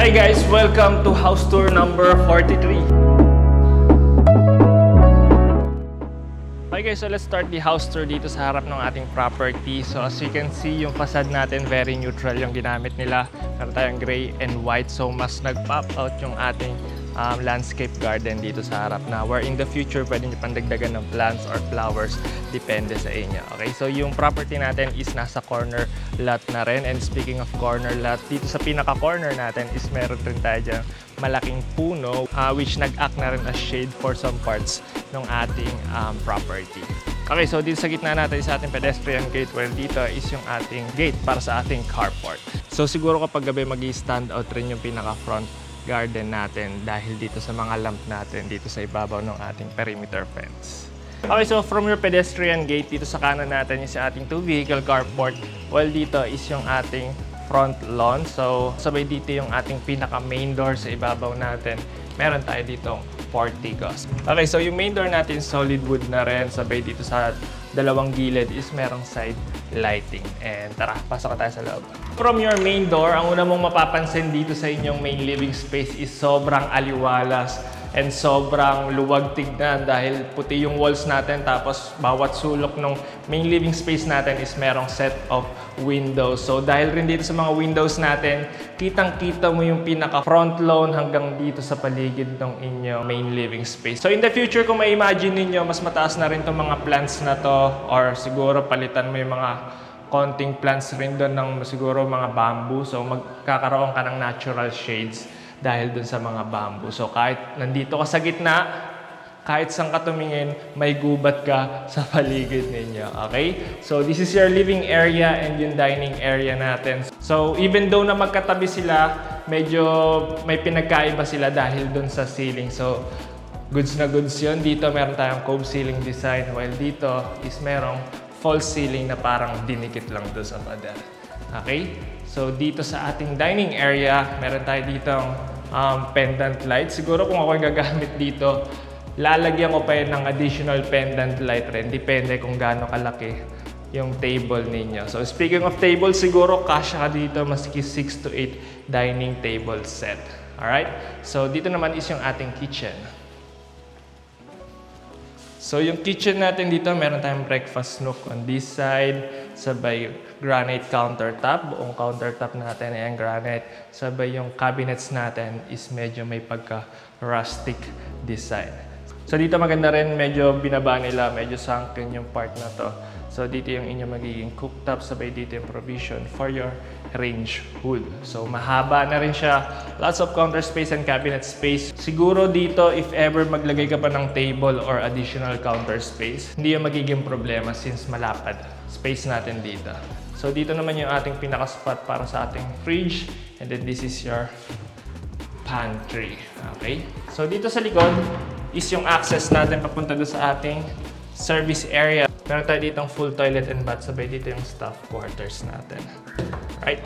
Hi guys! Welcome to house tour number 43. Okay guys, so let's start the house tour dito sa harap ng ating property. So as you can see, yung facade natin very neutral yung ginamit nila. Meron tayong gray and white, so mas nag-pop out yung ating landscape garden dito sa harap na where in the future pwede nyo pandagdagan ng plants or flowers, depende sa inyo. Okay, so yung property natin is nasa corner lot na rin, and speaking of corner lot, dito sa pinaka-corner natin is meron rin tayo dyan malaking puno which nag-act na rin as shade for some parts ng ating property. Okay, so dito sa gitna natin sa ating pedestrian gate, well dito is yung ating gate para sa ating carport. So siguro kapag gabi mag-i-stand out rin yung pinaka-front garden natin dahil dito sa mga lamp natin dito sa ibabaw ng ating perimeter fence. Okay, so from your pedestrian gate, dito sa kanan natin yung sa ating 2-vehicle carport. Well, dito is yung ating front lawn. So, sabay dito yung ating pinaka-main door sa ibabaw natin. Meron tayo ditong porticos. Okay, so yung main door natin solid wood na rin. Sabay dito sa dalawang gilid is merong side lighting. And tara, pasok tayo sa loob. From your main door, ang una mong mapapansin dito sa inyong main living space is sobrang aliwalas and sobrang luwag tignan dahil puti yung walls natin, tapos bawat sulok ng main living space natin is merong set of windows. So dahil rin dito sa mga windows natin, kitang-kita mo yung pinaka front lawn hanggang dito sa paligid ng inyong main living space. So in the future, kung ma-imagine ninyo, mas mataas na rin itong mga plants na to, or siguro palitan mo yung mga konting plants rin doon ng siguro mga bamboo. So magkakaroon ka ng natural shades dahil dun sa mga bamboo. So kahit nandito ka sa gitna, kahit saan ka tumingin, may gubat ka sa paligid ninyo. Okay? So this is your living area and yung dining area natin. So even though na magkatabi sila, medyo may pinagkaiba sila dahil dun sa ceiling. So goods na goods yun. Dito meron tayong cove ceiling design, while dito is merong false ceiling na parang dinikit lang doon sa pader. Okay? So dito sa ating dining area, meron tayo ditong pendant light. Siguro kung ako yung gagamit dito, lalagyan ko pa yun ng additional pendant light rin. Depende kung gaano kalaki yung table ninyo. So speaking of table, siguro kasya ka dito maski 6 to 8 dining table set. Alright? So dito naman is yung ating kitchen. So yung kitchen natin dito, meron tayong breakfast nook on this side, sabay granite countertop. Buong countertop natin ay granite. Sabay yung cabinets natin is medyo may pagka-rustic design. So dito maganda rin, medyo binaba nila, medyo sunken yung part na to. So dito yung inyong magiging cooktop, sabay dito yung provision for your range hood. So mahaba na rin siya, lots of counter space and cabinet space. Siguro dito, if ever maglagay ka pa ng table or additional counter space, hindi yung magiging problema since malapad space natin dito. So dito naman yung ating pinaka-spot para sa ating fridge, and then this is your pantry. Okay? So dito sa likod is yung access natin papunta doon sa ating service area. Meron tayo ditong full toilet and bath, sabay dito yung staff quarters natin. Right?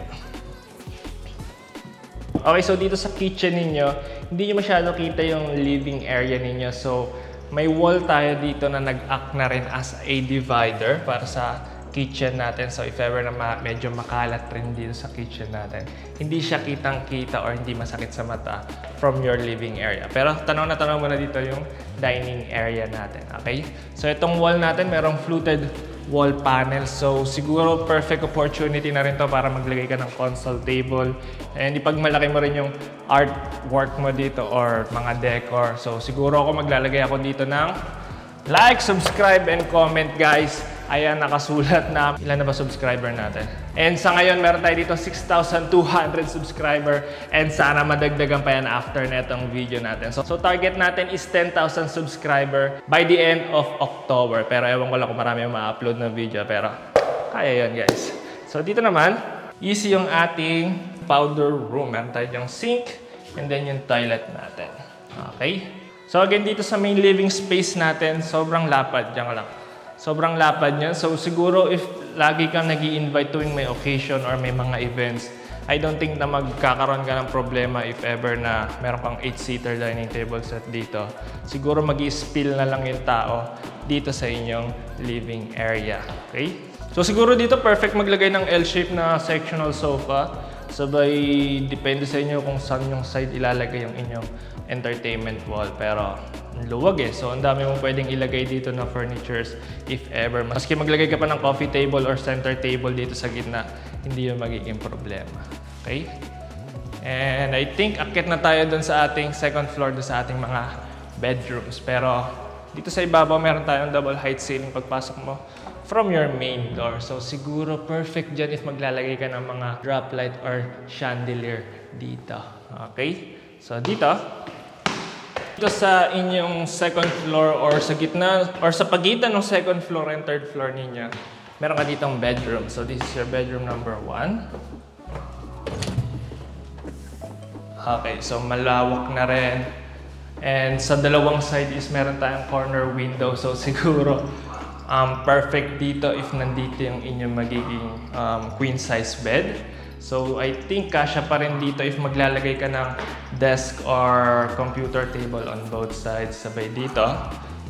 Okay, so dito sa kitchen ninyo, hindi nyo masyado kita yung living area ninyo. So may wall tayo dito na nag-act na rin as a divider para sa kitchen natin. So if ever na medyo makalat rin dito sa kitchen natin, hindi siya kitang-kita or hindi masakit sa mata from your living area. Pero tanong na tanong muna dito yung dining area natin. Okay? So itong wall natin, merong fluted wall panel. So siguro perfect opportunity na rin to para maglagay ka ng console table. And ipagmalaki mo rin yung artwork mo dito or mga decor. So siguro ako maglalagay ako dito ng like, subscribe, and comment, guys. Ayan, nakasulat na ilan na ba subscriber natin. And sa ngayon, meron tayo dito 6,200 subscriber, and sana madagdagan pa yan after netong video natin. So target natin is 10,000 subscriber by the end of October. Pero ewan ko lang kung marami yung ma-upload na video, pero kaya yan, guys. So dito naman, easy yung ating powder room. Meron tayo yung sink, and then yung toilet natin. Okay? So again, dito sa main living space natin, sobrang lapad. Diyan lang. Sobrang lapad niya. So siguro if lagi kang nag-i-invite tuwing may occasion or may mga events, I don't think na magkakaroon ka ng problema if ever na meron kang 8-seater dining table set dito. Siguro mag-i-spill na lang yung tao dito sa inyong living area. Okay? So siguro dito perfect maglagay ng L-shape na sectional sofa. Sabay, depende sa inyo kung saan yung side ilalagay yung inyong entertainment wall. Pero, luwag eh. So, ang dami mong pwedeng ilagay dito na furnitures if ever. Maski maglagay ka pa ng coffee table or center table dito sa gitna, hindi yung magiging problema. Okay? And I think akit na tayo dun sa ating second floor, dun sa ating mga bedrooms. Pero, dito sa ibabaw, meron tayong double height ceiling pagpasok mo from your main door. So, siguro perfect dyan if maglalagay ka ng mga drop light or chandelier dito. Okay? So, dito sa inyong second floor or sa gitna or sa pagitan ng second floor and third floor ninyo, meron ka ditong bedroom. So, this is your bedroom number 1. Okay, so malawak na rin. And sa dalawang side is meron tayong corner window. So, siguro perfect dito if nandito yung inyong magiging queen size bed. So I think kasya pa rin dito if maglalagay ka ng desk or computer table on both sides. Sabay dito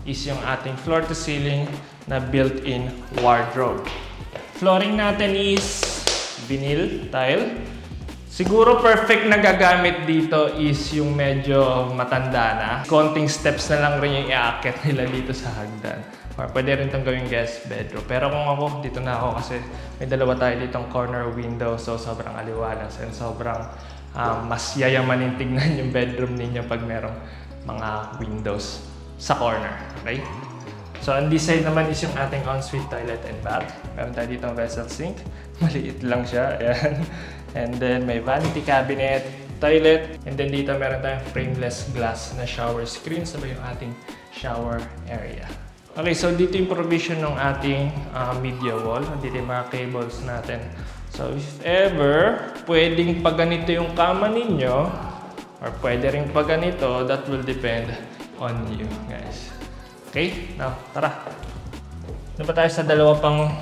is yung ating floor to ceiling na built-in wardrobe. Flooring natin is vinyl tile. Siguro perfect na gagamit dito is yung medyo matanda na. Konting steps na lang rin yung iaakit nila dito sa hagdan. Or pwede rin itong gawing guest bedroom. Pero kung ako, dito na ako kasi may dalawa tayo ditong corner window. So sobrang aliwalas and sobrang mas yayamanin tignan yung bedroom ninyo pag merong mga windows sa corner. Okay? So on this side naman is yung ating ensuite toilet and bath. Meron tayo ditong vessel sink. Maliit lang siya. Ayan. And then may vanity cabinet, toilet. And then dito meron tayong frameless glass na shower screen. Sabay yung ating shower area. Okay, so dito yung provision ng ating media wall. Dito yung mga cables natin. So if ever, pwedeng pa ganito yung kama ninyo, or pwede rin pa ganito, that will depend on you, guys. Okay, now, tara. Ano ba tayo sa dalawa pang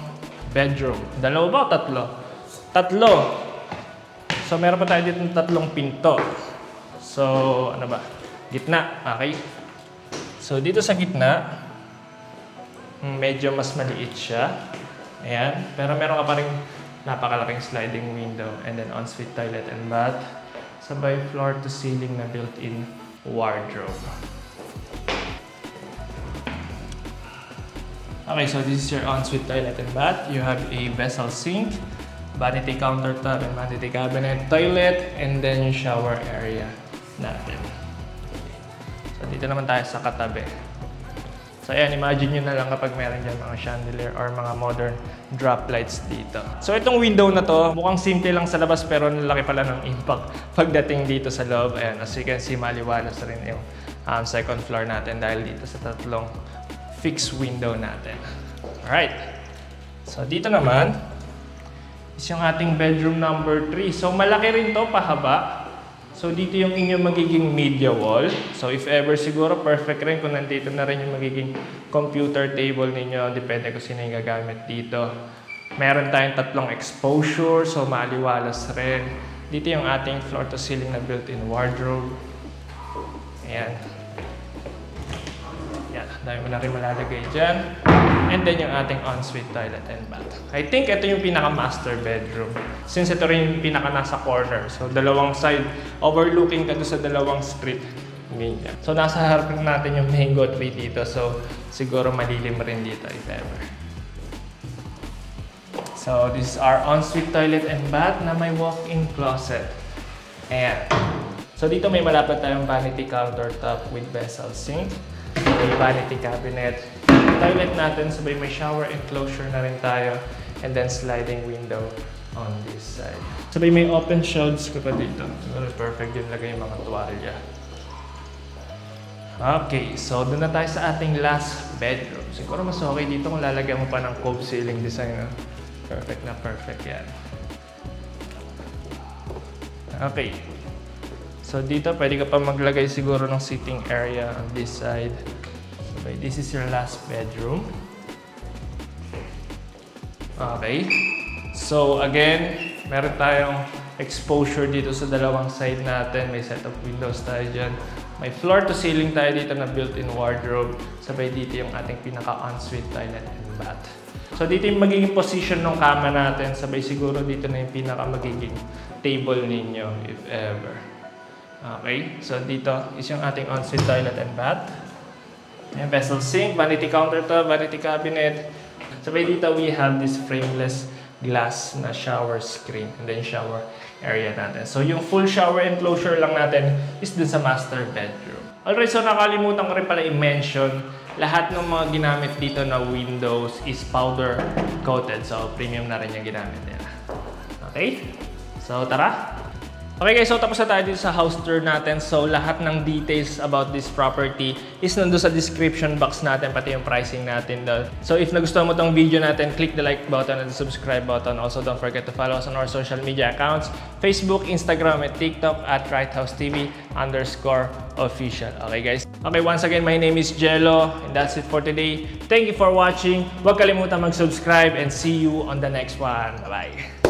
bedroom? Dalawa ba o tatlo? Tatlo! So meron pa tayo dito ng tatlong pinto. So, ano ba? Gitna, okay? So dito sa gitna, medyo mas maliit siya. Ayan. Pero meron ka pa rin napakalaking sliding window. And then ensuite toilet and bath. Sabay floor to ceiling na built-in wardrobe. Okay, so this is your ensuite toilet and bath. You have a vessel sink, vanity countertop and vanity cabinet, toilet, and then yung shower area natin. So dito naman tayo sa katabi. So ayan, imagine nyo na lang kapag meron dyan mga chandelier or mga modern drop lights dito. So itong window na to, mukhang simple lang sa labas pero nalaki pala ng impact pagdating dito sa loob. Ayan, as you can see, maliwalas rin yung second floor natin dahil dito sa tatlong fixed window natin. Alright. So dito naman is yung ating bedroom number 3. So malaki rin to, pahaba. So dito yung inyong magiging media wall. So if ever siguro perfect rin kung nandito na rin yung magiging computer table ninyo. Depende kung sino yung gagamit dito. Meron tayong tatlong exposure. So maaliwalas rin. Dito yung ating floor to ceiling na built-in wardrobe. Ayan. Yan. Dami mo na rin malalagay dyan. And then yung ating ensuite toilet and bath. I think ito yung pinaka-master bedroom. Since ito rin yung pinaka-nasa corner. So dalawang side, overlooking ka doon sa dalawang street. Ganyan. So nasa harap natin yung main gateway dito. So siguro malilim rin dito if ever. So this is our ensuite toilet and bath na may walk-in closet. Ayan. So dito may malapit tayong vanity countertop with vessel sink. May vanity cabinet. Toilet natin, sabay may shower enclosure na rin tayo. And then sliding window on this side. Sabay may open shelves ka pa dito. Siguro perfect yun lagay yung mga tuwalya. Okay, so doon na tayo sa ating last bedroom. Siguro mas okay dito kung lalagyan mo pa ng cove ceiling design. Perfect na perfect yan. Okay. So dito pwede ka pa maglagay siguro ng sitting area on this side. Okay, this is your last bedroom. Okay. So again, meron tayong exposure dito sa dalawang side natin. May set of windows tayo dyan. May floor to ceiling tayo dito na built-in wardrobe. Sabay dito yung ating pinaka-ensuite toilet and bath. So dito yung magiging position ng kama natin. Sabay siguro dito na yung pinaka-magiging table ninyo, if ever. Okay, so dito is yung ating ensuite toilet and bath. May vessel sink, vanity countertop, vanity cabinet. Sabay dito, we have this frameless glass na shower screen and then shower area natin. So yung full shower enclosure lang natin is dun sa master bedroom. Alright, so nakalimutan ko rin pala i-mention, lahat ng mga ginamit dito na windows is powder coated. So premium na rin yung ginamit nila. Okay? So tara! Okay guys, so tapos na tayo dito sa house tour natin. So lahat ng details about this property is nandun sa description box natin, pati yung pricing natin doon. So if nagustuhan mo tong video natin, click the like button and the subscribe button. Also don't forget to follow us on our social media accounts, Facebook, Instagram, and TikTok at RightHouseTV_official. Okay guys? Okay, once again, my name is Jello and that's it for today. Thank you for watching. Huwag kalimutan mag-subscribe and see you on the next one. Bye-bye!